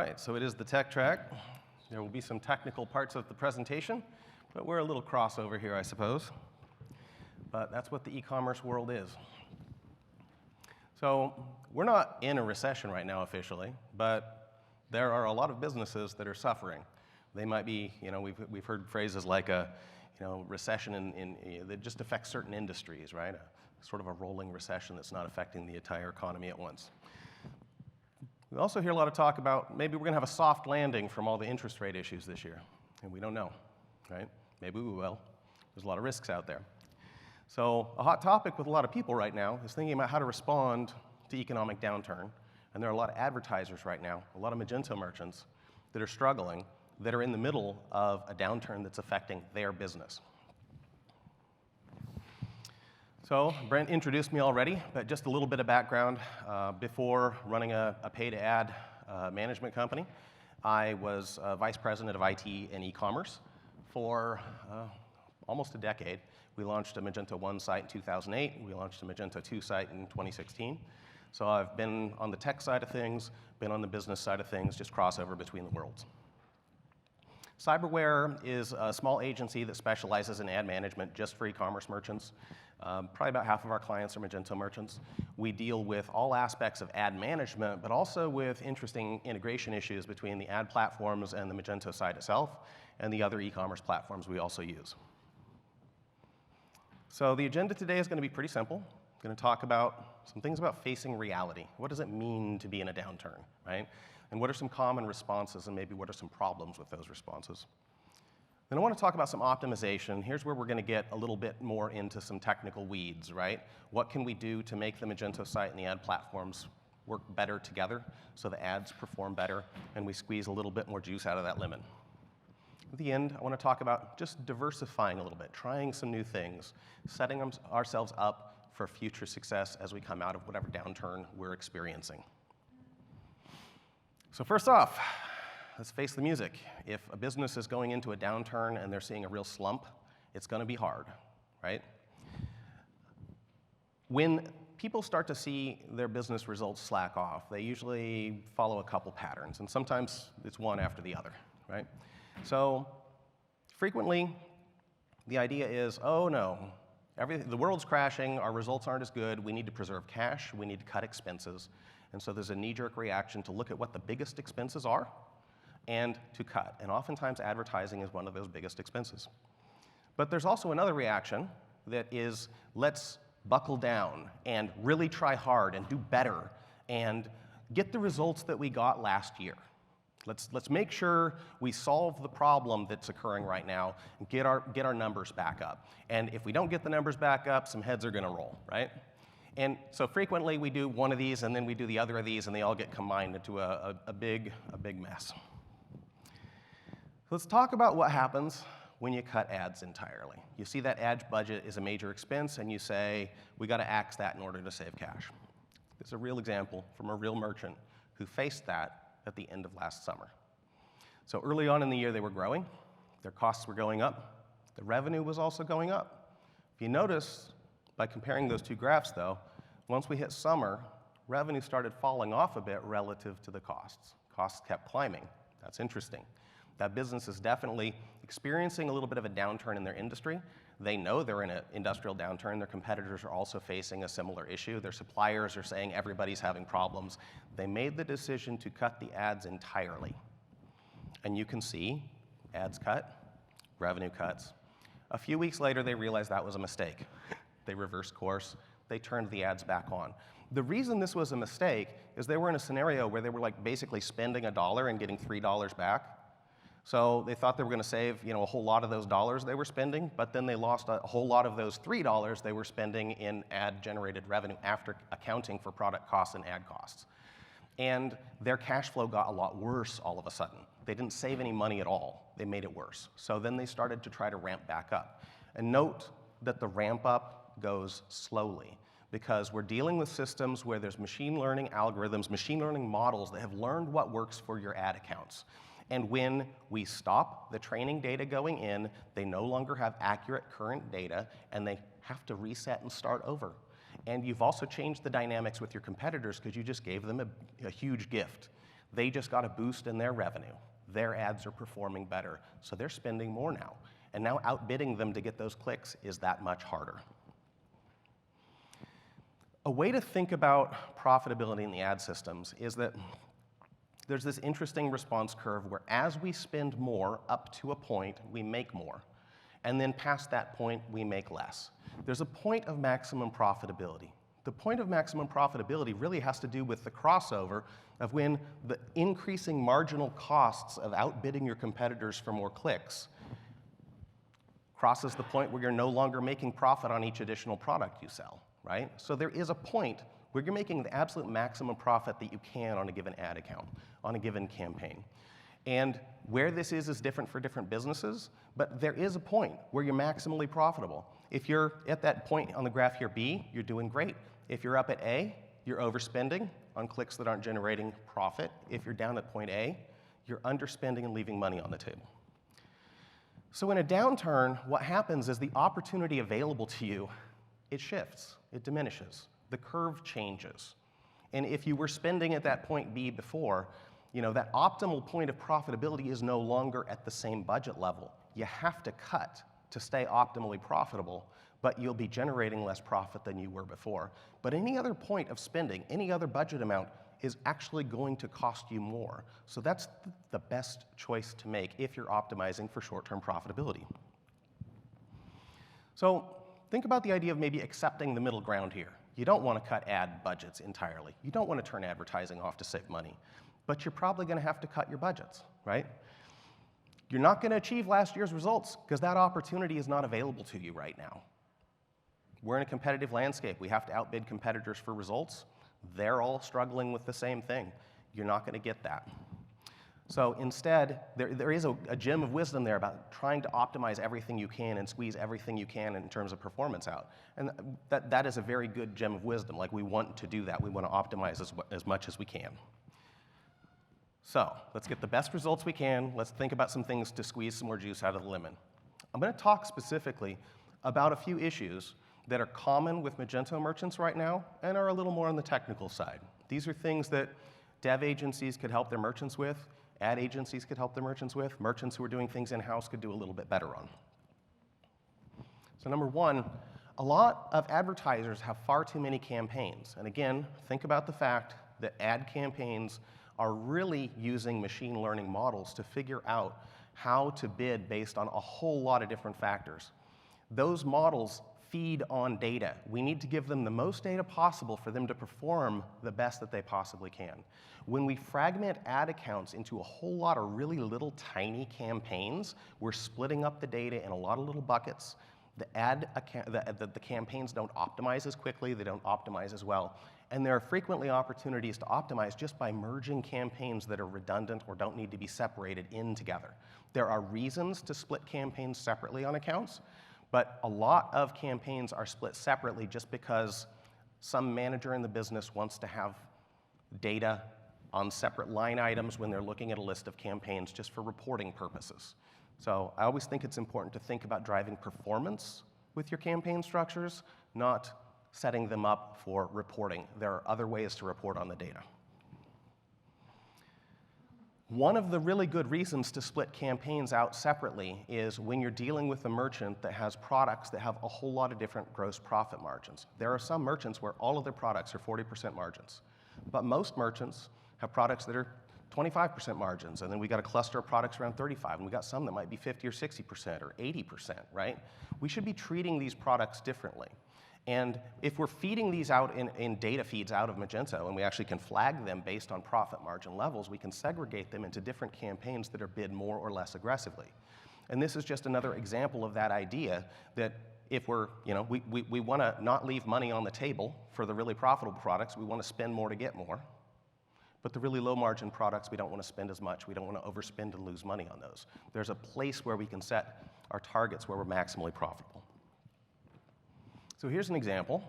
right, so it is the tech track. There will be some technical parts of the presentation, but we're a little crossover here, I suppose. But that's what the e-commerce world is. So we're not in a recession right now officially, but there are a lot of businesses that are suffering. They might be, we've heard phrases like a, recession that just affects certain industries, right? Sort of a rolling recession that's not affecting the entire economy at once. We also hear a lot of talk about maybe we're going to have a soft landing from all the interest rate issues this year, and we don't know, right? Maybe we will. There's a lot of risks out there. So a hot topic with a lot of people right now is thinking about how to respond to economic downturn, and there are a lot of advertisers right now, a lot of Magento merchants that are struggling, that are in the middle of a downturn that's affecting their business. So Brent introduced me already, but just a little bit of background. Before running a paid ad management company, I was vice president of IT and e-commerce for almost a decade. We launched a Magento 1 site in 2008. We launched a Magento 2 site in 2016. So I've been on the tech side of things, been on the business side of things, just crossover between the worlds. Cyberware is a small agency that specializes in ad management just for e-commerce merchants. Probably about half of our clients are Magento merchants. We deal with all aspects of ad management, but also with interesting integration issues between the ad platforms and the Magento site itself, and the other e-commerce platforms we also use. So the agenda today is going to be pretty simple. I'm going to talk about some things about facing reality. What does it mean to be in a downturn, right? And what are some common responses, and maybe what are some problems with those responses? Then I want to talk about some optimization. Here's where we're going to get a little bit more into some technical weeds, right? What can we do to make the Magento site and the ad platforms work better together so the ads perform better and we squeeze a little bit more juice out of that lemon? At the end, I want to talk about just diversifying a little bit, trying some new things, setting ourselves up for future success as we come out of whatever downturn we're experiencing. So first off, let's face the music. If a business is going into a downturn and they're seeing a real slump, it's going to be hard, right? When people start to see their business results slack off, they usually follow a couple patterns, and sometimes it's one after the other, right? So frequently, the idea is, oh no, the world's crashing, our results aren't as good, we need to preserve cash, we need to cut expenses. And so there's a knee-jerk reaction to look at what the biggest expenses are and to cut. And oftentimes advertising is one of those biggest expenses. But there's also another reaction that is, let's buckle down and really try hard and do better and get the results that we got last year. Let's make sure we solve the problem that's occurring right now and get our numbers back up. And if we don't get the numbers back up, some heads are going to roll, right? And so frequently we do one of these and then we do the other of these and they all get combined into a big mess. Let's talk about what happens when you cut ads entirely. You see that ad budget is a major expense and you say, we got to axe that in order to save cash. This is a real example from a real merchant who faced that at the end of last summer. So early on in the year they were growing, their costs were going up, the revenue was also going up. If you notice, by comparing those two graphs though, once we hit summer, revenue started falling off a bit relative to the costs. Costs kept climbing. That's interesting. That business is definitely experiencing a little bit of a downturn in their industry. They know they're in an industrial downturn. Their competitors are also facing a similar issue. Their suppliers are saying everybody's having problems. They made the decision to cut the ads entirely. And you can see ads cut, revenue cuts. A few weeks later, they realized that was a mistake. They reversed course. They turned the ads back on. The reason this was a mistake is they were in a scenario where they were like basically spending $1 and getting $3 back. So they thought they were going to save, a whole lot of those dollars they were spending, but then they lost a whole lot of those $3 they were spending in ad-generated revenue after accounting for product costs and ad costs. And their cash flow got a lot worse all of a sudden. They didn't save any money at all. They made it worse. So then they started to try to ramp back up. And note that the ramp up goes slowly because we're dealing with systems where there's machine learning algorithms, machine learning models that have learned what works for your ad accounts. And when we stop the training data going in, they no longer have accurate current data, and they have to reset and start over. And you've also changed the dynamics with your competitors because you just gave them a huge gift. They just got a boost in their revenue. Their ads are performing better, so they're spending more now. And now outbidding them to get those clicks is that much harder. A way to think about profitability in the ad systems is that there's this interesting response curve where as we spend more up to a point, we make more. And then past that point, we make less. There's a point of maximum profitability. The point of maximum profitability really has to do with the crossover of when the increasing marginal costs of outbidding your competitors for more clicks crosses the point where you're no longer making profit on each additional product you sell, right? So there is a point where you're making the absolute maximum profit that you can on a given ad account, on a given campaign. And where this is different for different businesses, but there is a point where you're maximally profitable. If you're at that point on the graph here, B, you're doing great. If you're up at A, you're overspending on clicks that aren't generating profit. If you're down at point A, you're underspending and leaving money on the table. So in a downturn, what happens is the opportunity available to you, it shifts, it diminishes. The curve changes. And if you were spending at that point B before, that optimal point of profitability is no longer at the same budget level. You have to cut to stay optimally profitable, but you'll be generating less profit than you were before. But any other point of spending, any other budget amount, is actually going to cost you more. So that's the best choice to make if you're optimizing for short-term profitability. So think about the idea of maybe accepting the middle ground here. You don't want to cut ad budgets entirely. You don't want to turn advertising off to save money. But you're probably going to have to cut your budgets, right? You're not going to achieve last year's results because that opportunity is not available to you right now. We're in a competitive landscape. We have to outbid competitors for results. They're all struggling with the same thing. You're not going to get that. So instead, there is a gem of wisdom there about trying to optimize everything you can and squeeze everything you can in terms of performance out. And that is a very good gem of wisdom. Like, we want to do that. We want to optimize as much as we can. So let's get the best results we can. Let's think about some things to squeeze some more juice out of the lemon. I'm going to talk specifically about a few issues that are common with Magento merchants right now and are a little more on the technical side. These are things that dev agencies could help their merchants with, ad agencies could help their merchants with, merchants who are doing things in-house could do a little bit better on. So number one, a lot of advertisers have far too many campaigns. And again, think about the fact that ad campaigns are really using machine learning models to figure out how to bid based on a whole lot of different factors. Those models feed on data. We need to give them the most data possible for them to perform the best that they possibly can. When we fragment ad accounts into a whole lot of really little tiny campaigns, we're splitting up the data in a lot of little buckets. The campaigns don't optimize as quickly, they don't optimize as well. And there are frequently opportunities to optimize just by merging campaigns that are redundant or don't need to be separated in together. There are reasons to split campaigns separately on accounts, but a lot of campaigns are split separately just because some manager in the business wants to have data on separate line items when they're looking at a list of campaigns just for reporting purposes. So I always think it's important to think about driving performance with your campaign structures, not setting them up for reporting. There are other ways to report on the data. One of the really good reasons to split campaigns out separately is when you're dealing with a merchant that has products that have a whole lot of different gross profit margins. There are some merchants where all of their products are 40% margins, but most merchants have products that are 25% margins, and then we got a cluster of products around 35, and we got some that might be 50 or 60% or 80%, right? We should be treating these products differently. And if we're feeding these out in data feeds out of Magento, and we actually can flag them based on profit margin levels, we can segregate them into different campaigns that are bid more or less aggressively. And this is just another example of that idea that if we're, we want to not leave money on the table for the really profitable products, we want to spend more to get more. But the really low margin products, we don't want to spend as much. We don't want to overspend and lose money on those. There's a place where we can set our targets where we're maximally profitable. So here's an example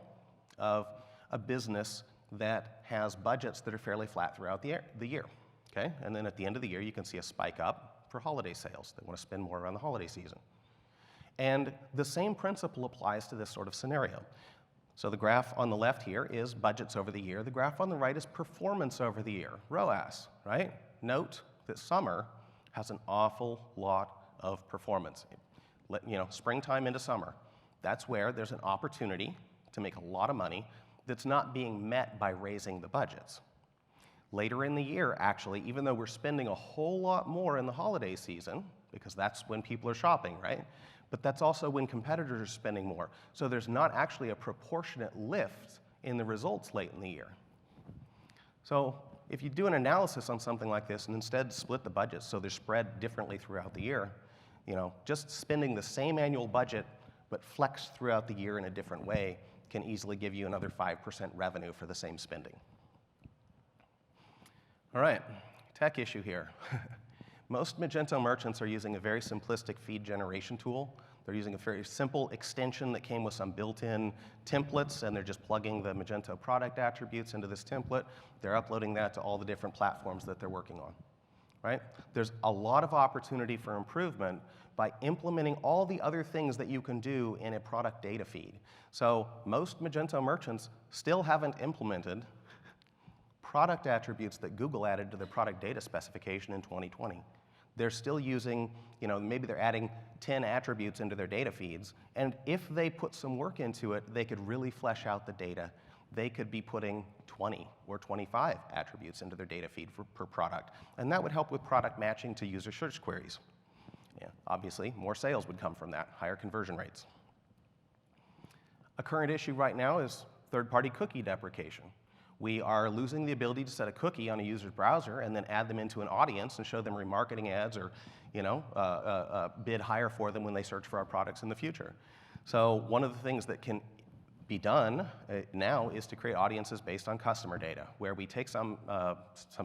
of a business that has budgets that are fairly flat throughout the year, okay? And then at the end of the year, you can see a spike up for holiday sales. They want to spend more around the holiday season. And the same principle applies to this sort of scenario. So the graph on the left here is budgets over the year. The graph on the right is performance over the year, ROAS, right? Note that summer has an awful lot of performance. Springtime into summer, that's where there's an opportunity to make a lot of money that's not being met by raising the budgets. Later in the year, actually, even though we're spending a whole lot more in the holiday season, because that's when people are shopping, right? But that's also when competitors are spending more. So there's not actually a proportionate lift in the results late in the year. So if you do an analysis on something like this and instead split the budgets so they're spread differently throughout the year, just spending the same annual budget but flexed throughout the year in a different way can easily give you another 5% revenue for the same spending. All right, tech issue here. Most Magento merchants are using a very simplistic feed generation tool. They're using a very simple extension that came with some built-in templates, and they're just plugging the Magento product attributes into this template. They're uploading that to all the different platforms that they're working on, right? There's a lot of opportunity for improvement by implementing all the other things that you can do in a product data feed. So most Magento merchants still haven't implemented product attributes that Google added to their product data specification in 2020. They're still using, maybe they're adding 10 attributes into their data feeds, and if they put some work into it, they could really flesh out the data. They could be putting 20 or 25 attributes into their data feed per product, and that would help with product matching to user search queries. Yeah, obviously, more sales would come from that, higher conversion rates. A current issue right now is third-party cookie deprecation. We are losing the ability to set a cookie on a user's browser and then add them into an audience and show them remarketing ads or bid higher for them when they search for our products in the future. So one of the things that can be done now is to create audiences based on customer data, where we take some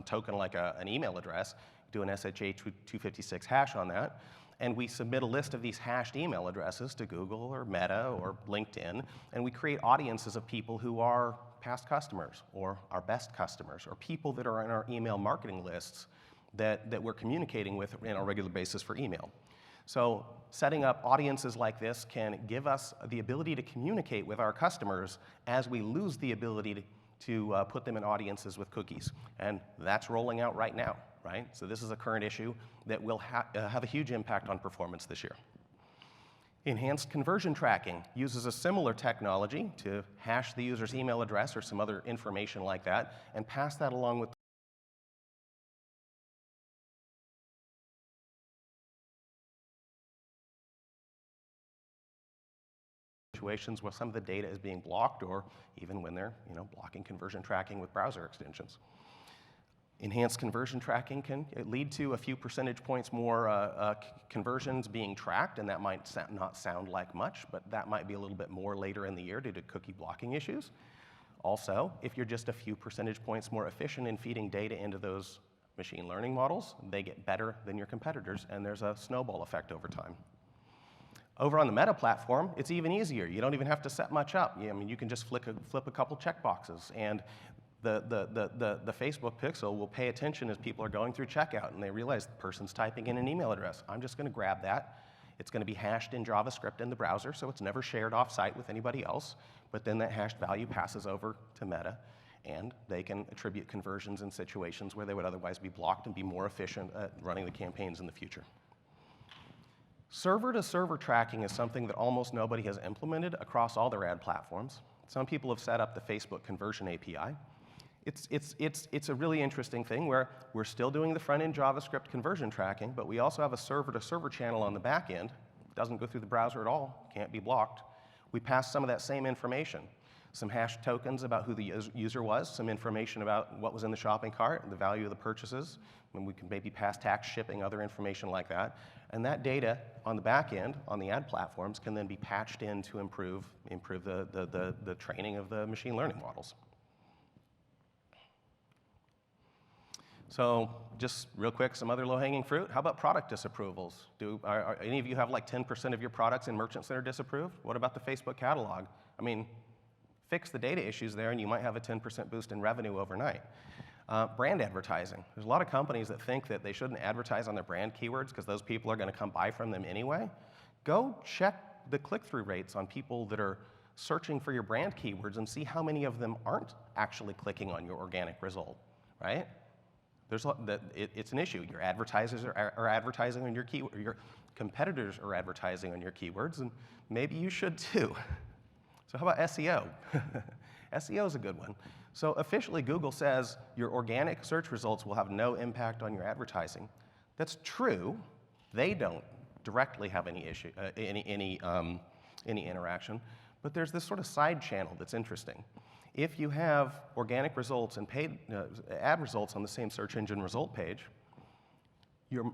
token like an email address, do an SHA-256 hash on that, and we submit a list of these hashed email addresses to Google or Meta or LinkedIn, and we create audiences of people who are past customers or our best customers or people that are on our email marketing lists that we're communicating with on a regular basis for email. So setting up audiences like this can give us the ability to communicate with our customers as we lose the ability to put them in audiences with cookies. And that's rolling out right now, right? So this is a current issue that will have a huge impact on performance this year. Enhanced conversion tracking uses a similar technology to hash the user's email address or some other information like that and pass that along with situations where some of the data is being blocked or even when they're blocking conversion tracking with browser extensions. Enhanced conversion tracking can lead to a few percentage points more conversions being tracked, and that might not sound like much, but that might be a little bit more later in the year due to cookie blocking issues. Also, if you're just a few percentage points more efficient in feeding data into those machine learning models, they get better than your competitors, and there's a snowball effect over time. Over on the Meta platform, it's even easier. You don't even have to set much up. You can just flip a couple checkboxes, and the Facebook pixel will pay attention as people are going through checkout and they realize the person's typing in an email address. I'm just going to grab that. It's going to be hashed in JavaScript in the browser, so it's never shared off-site with anybody else. But then that hashed value passes over to Meta, and they can attribute conversions in situations where they would otherwise be blocked and be more efficient at running the campaigns in the future. Server-to-server tracking is something that almost nobody has implemented across all their ad platforms. Some people have set up the Facebook conversion API. It's a really interesting thing where we're still doing the front-end JavaScript conversion tracking, but we also have a server-to-server channel on the back end. It doesn't go through the browser at all, can't be blocked. We pass some of that same information, some hash tokens about who the user was, some information about what was in the shopping cart, and the value of the purchases, and we can maybe pass tax, shipping, other information like that. And that data on the back end, on the ad platforms, can then be patched in to improve the training of the machine learning models. So just real quick, some other low-hanging fruit. How about product disapprovals? Are any of you have like 10% of your products in merchants that are disapproved? What about the Facebook catalog? Fix the data issues there and you might have a 10% boost in revenue overnight. Brand advertising. There's a lot of companies that think that they shouldn't advertise on their brand keywords because those people are going to come buy from them anyway. Go check the click-through rates on people that are searching for your brand keywords and see how many of them aren't actually clicking on your organic result, right? It's an issue. Your advertisers are advertising on your keyword. Your competitors are advertising on your keywords, and maybe you should too. So how about SEO? SEO is a good one. So officially, Google says your organic search results will have no impact on your advertising. That's true. They don't directly have any issue, any interaction. But there's this sort of side channel that's interesting. If you have organic results and paid ad results on the same search engine result page,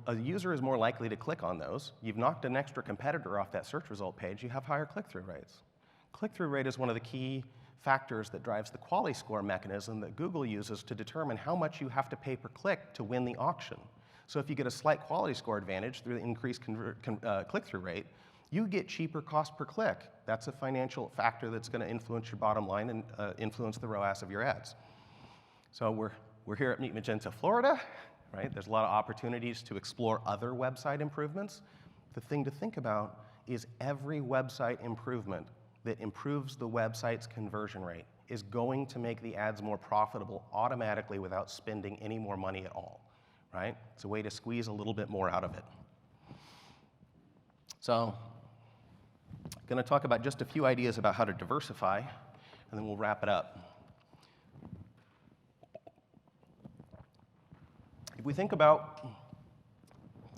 a user is more likely to click on those. You've knocked an extra competitor off that search result page. You have higher click-through rates. Click-through rate is one of the key factors that drives the quality score mechanism that Google uses to determine how much you have to pay per click to win the auction. So if you get a slight quality score advantage through the increased click-through rate, you get cheaper cost per click. That's a financial factor that's going to influence your bottom line and influence the ROAS of your ads. So we're here at Meet Magento, Florida, right? There's a lot of opportunities to explore other website improvements. The thing to think about is every website improvement that improves the website's conversion rate is going to make the ads more profitable automatically without spending any more money at all, right? It's a way to squeeze a little bit more out of it. So I'm going to talk about just a few ideas about how to diversify, and then we'll wrap it up. If we think about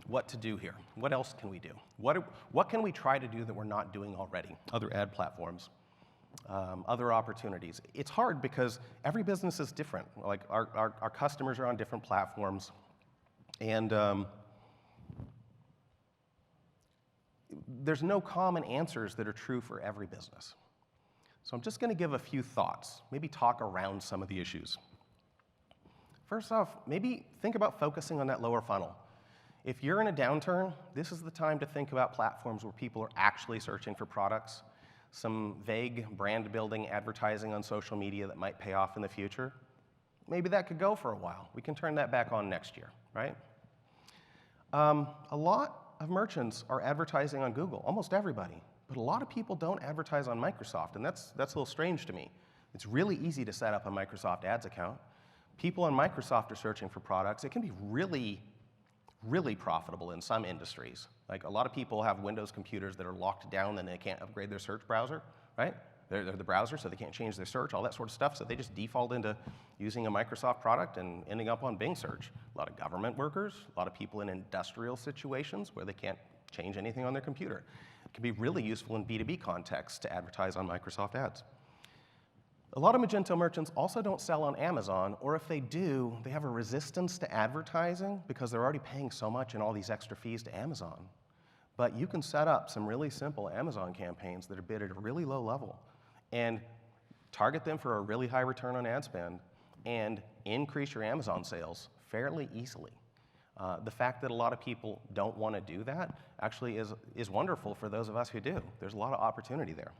what to do here, what else can we do? What can we try to do that we're not doing already? Other ad platforms, other opportunities. It's hard because every business is different. Like our customers are on different platforms, and there's no common answers that are true for every business. So I'm just going to give a few thoughts, maybe talk around some of the issues. First off, maybe think about focusing on that lower funnel. If you're in a downturn, this is the time to think about platforms where people are actually searching for products, some vague brand building advertising on social media that might pay off in the future. Maybe that could go for a while. We can turn that back on next year, right? A lot of merchants are advertising on Google, almost everybody. But a lot of people don't advertise on Microsoft, and that's a little strange to me. It's really easy to set up a Microsoft Ads account. People on Microsoft are searching for products. It can be really profitable in some industries. Like a lot of people have Windows computers that are locked down and they can't upgrade their search browser, right? They're the browser, so they can't change their search, all that sort of stuff, so they just default into using a Microsoft product and ending up on Bing search. A lot of government workers, a lot of people in industrial situations where they can't change anything on their computer. It can be really useful in B2B contexts to advertise on Microsoft Ads. A lot of Magento merchants also don't sell on Amazon, or if they do, they have a resistance to advertising because they're already paying so much and all these extra fees to Amazon. But you can set up some really simple Amazon campaigns that are bid at a really low level and target them for a really high return on ad spend and increase your Amazon sales fairly easily. The fact that a lot of people don't want to do that actually is wonderful for those of us who do. There's a lot of opportunity there.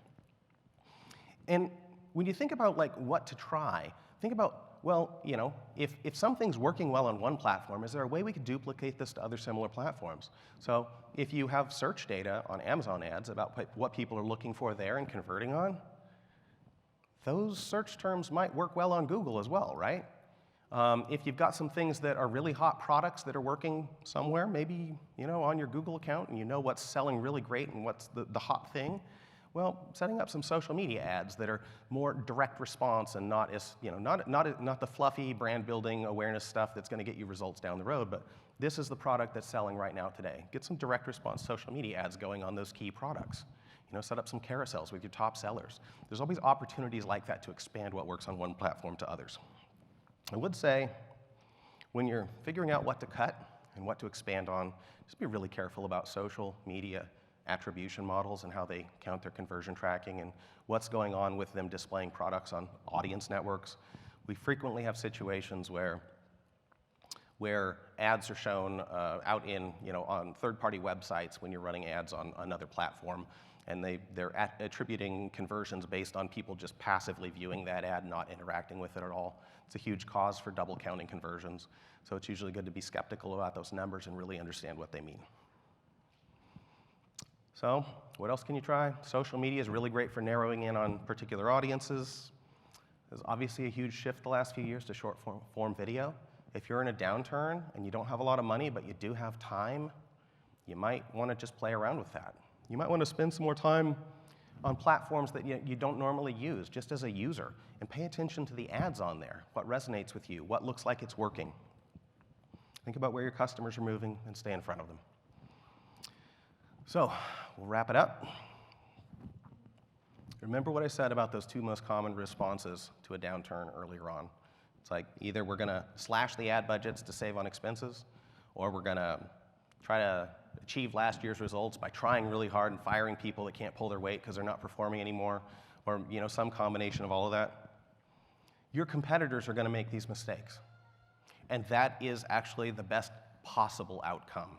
And when you think about like what to try, think about, well, you know, if something's working well on one platform, is there a way we could duplicate this to other similar platforms? So if you have search data on Amazon ads about what people are looking for there and converting on, those search terms might work well on Google as well, right? If you've got some things that are really hot products that are working somewhere, maybe, you know, on your Google account, and you know what's selling really great and what's the hot thing, well, setting up some social media ads that are more direct response and not as, you know, not the fluffy brand building awareness stuff that's going to get you results down the road, but this is the product that's selling right now today. Get some direct response social media ads going on those key products. You know, set up some carousels with your top sellers. There's always opportunities like that to expand what works on one platform to others. I would say when you're figuring out what to cut and what to expand on, just be really careful about social media attribution models and how they count their conversion tracking and what's going on with them displaying products on audience networks. We frequently have situations where ads are shown out in, you know, on third-party websites when you're running ads on another platform, and they're attributing conversions based on people just passively viewing that ad, not interacting with it at all. It's a huge cause for double counting conversions, so it's usually good to be skeptical about those numbers and really understand what they mean. So What else can you try? Social media is really great for narrowing in on particular audiences. There's obviously a huge shift the last few years to short form video. If you're in a downturn and you don't have a lot of money, but you do have time, you might want to just play around with that. You might want to spend some more time on platforms that you don't normally use, just as a user, and pay attention to the ads on there, what resonates with you, what looks like it's working. Think about where your customers are moving and stay in front of them. So, we'll wrap it up. Remember what I said about those 2 most common responses to a downturn earlier on. It's like either we're going to slash the ad budgets to save on expenses, or we're going to try to achieve last year's results by trying really hard and firing people that can't pull their weight because they're not performing anymore, or some combination of all of that. Your competitors are going to make these mistakes, and that is actually the best possible outcome.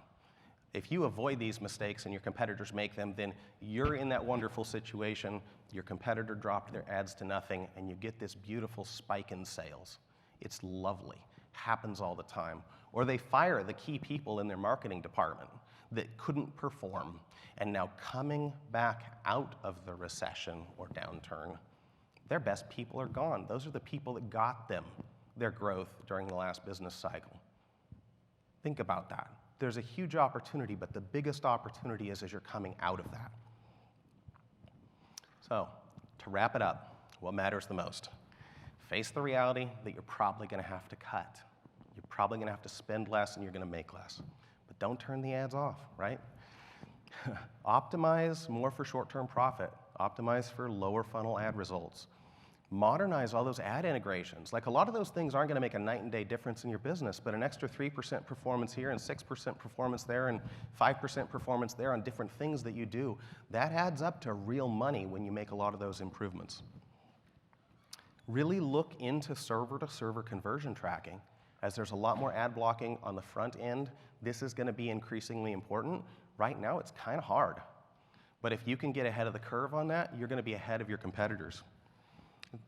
If you avoid these mistakes and your competitors make them, then you're in that wonderful situation. Your competitor dropped their ads to nothing, and you get this beautiful spike in sales. It's lovely. Happens all the time. Or they fire the key people in their marketing department that couldn't perform, and now coming back out of the recession or downturn, their best people are gone. Those are the people that got them their growth during the last business cycle. Think about that. There's a huge opportunity, but the biggest opportunity is as you're coming out of that. So, to wrap it up, what matters the most? Face the reality that you're probably going to have to cut. You're probably going to have to spend less and you're going to make less. But don't turn the ads off, right? Optimize more for short-term profit. Optimize for lower funnel ad results. Modernize all those ad integrations. Like, a lot of those things aren't going to make a night and day difference in your business, but an extra 3% performance here and 6% performance there and 5% performance there on different things that you do, that adds up to real money when you make a lot of those improvements. Really look into server-to-server conversion tracking. As there's a lot more ad blocking on the front end, this is going to be increasingly important. Right now, it's kind of hard. But if you can get ahead of the curve on that, you're going to be ahead of your competitors.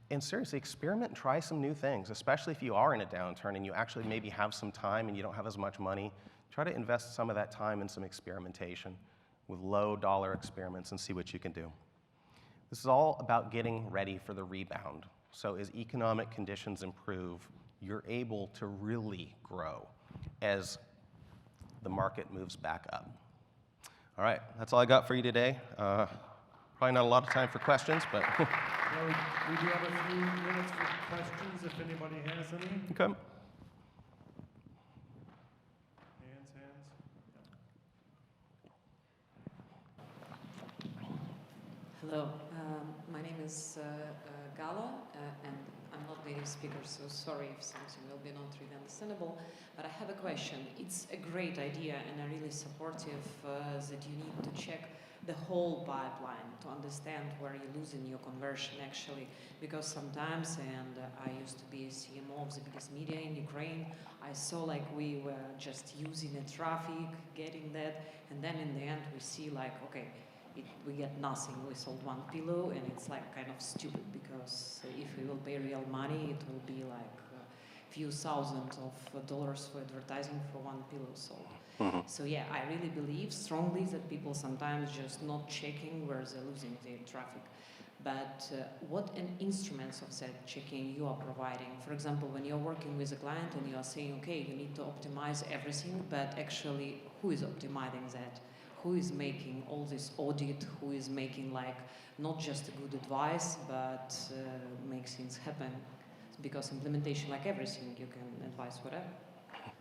And seriously, experiment and try some new things, especially if you are in a downturn and you actually maybe have some time and you don't have as much money. Try to invest some of that time in some experimentation with low-dollar experiments and see what you can do. This is all about getting ready for the rebound. So as economic conditions improve, you're able to really grow as the market moves back up. All right, that's all I got for you today. Probably not a lot of time for questions, but... Well, we do have a few minutes for questions if anybody has any. Okay. Hands. Hello, my name is Gala, and I'm not native speaker, so sorry if something will be not really understandable, but I have a question. It's a great idea and I'm really supportive that you need to check the whole pipeline to understand where you're losing your conversion actually, because sometimes, and I used to be a CMO of the biggest media in Ukraine, I saw like we were just using the traffic, getting that, and then in the end we see like, okay, we get nothing. We sold one pillow and it's like kind of stupid, because if we will pay real money, it will be like a few thousands of dollars for advertising for one pillow sold. Mm-hmm. So yeah, I really believe strongly that people sometimes just not checking where they're losing their traffic. But what instruments of that checking you are providing? For example, when you're working with a client and you are saying, okay, you need to optimize everything, but actually who is optimizing that? Who is making all this audit? Who is making like not just a good advice, but makes things happen? Because implementation, like everything, you can advise whatever.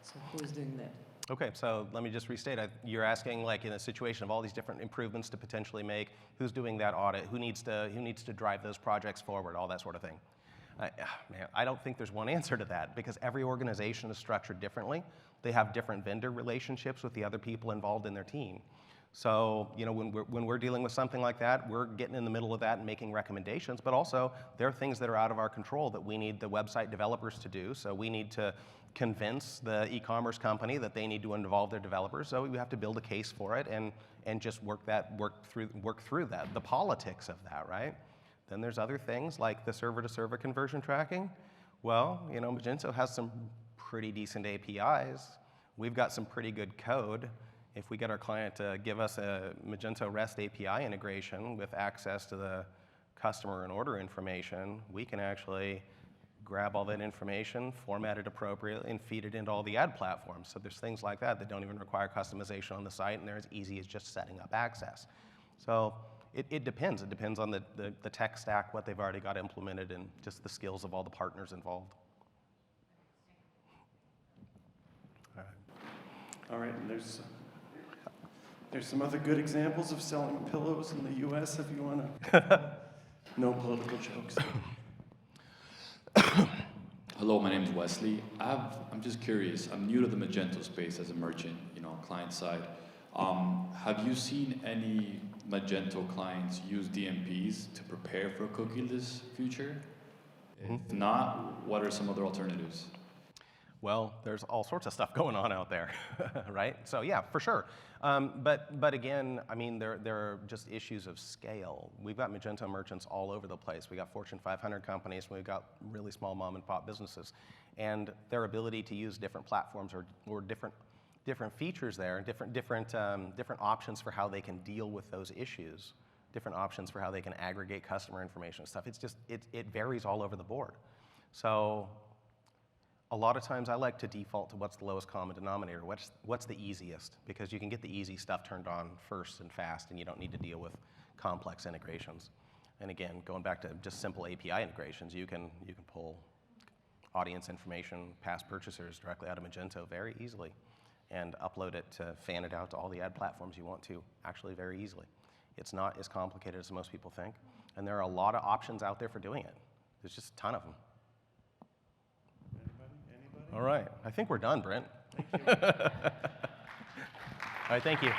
So who is doing that? Okay, so let me just restate. You're asking, like, in a situation of all these different improvements to potentially make, who's doing that audit? Who needs to drive those projects forward? All that sort of thing. Man, I don't think there's one answer to that, because every organization is structured differently. They have different vendor relationships with the other people involved in their team. So, when we're dealing with something like that, we're getting in the middle of that and making recommendations, but also there are things that are out of our control that we need the website developers to do. So we need to convince the e-commerce company that they need to involve their developers. So we have to build a case for it and just work through that, the politics of that, right? Then there's other things like the server-to-server conversion tracking. Well, Magento has some pretty decent APIs. We've got some pretty good code. If we get our client to give us a Magento REST API integration with access to the customer and order information, we can actually grab all that information, format it appropriately, and feed it into all the ad platforms. So there's things like that that don't even require customization on the site, and they're as easy as just setting up access. So it depends. It depends on the tech stack, what they've already got implemented, and just the skills of all the partners involved. All right, and there's some other good examples of selling pillows in the U.S. if you want to. No political jokes. Hello, my name is Wesley. I'm just curious. I'm new to the Magento space as a merchant, client side. Have you seen any Magento clients use DMPs to prepare for a cookieless future? If not, what are some other alternatives? Well, there's all sorts of stuff going on out there, right? So yeah, for sure. But again, I mean, there are just issues of scale. We've got Magento merchants all over the place. We got Fortune 500 companies, and we've got really small mom and pop businesses, and their ability to use different platforms or different features there, different options for how they can deal with those issues, different options for how they can aggregate customer information and stuff. It's just it varies all over the board. So a lot of times I like to default to what's the lowest common denominator, what's the easiest, because you can get the easy stuff turned on first and fast, and you don't need to deal with complex integrations. And again, going back to just simple API integrations, you can pull audience information, past purchasers directly out of Magento very easily, and upload it to fan it out to all the ad platforms you want to, actually very easily. It's not as complicated as most people think, and there are a lot of options out there for doing it. There's just a ton of them. Anybody? All right, I think we're done, Brent. Thank you. All right, thank you.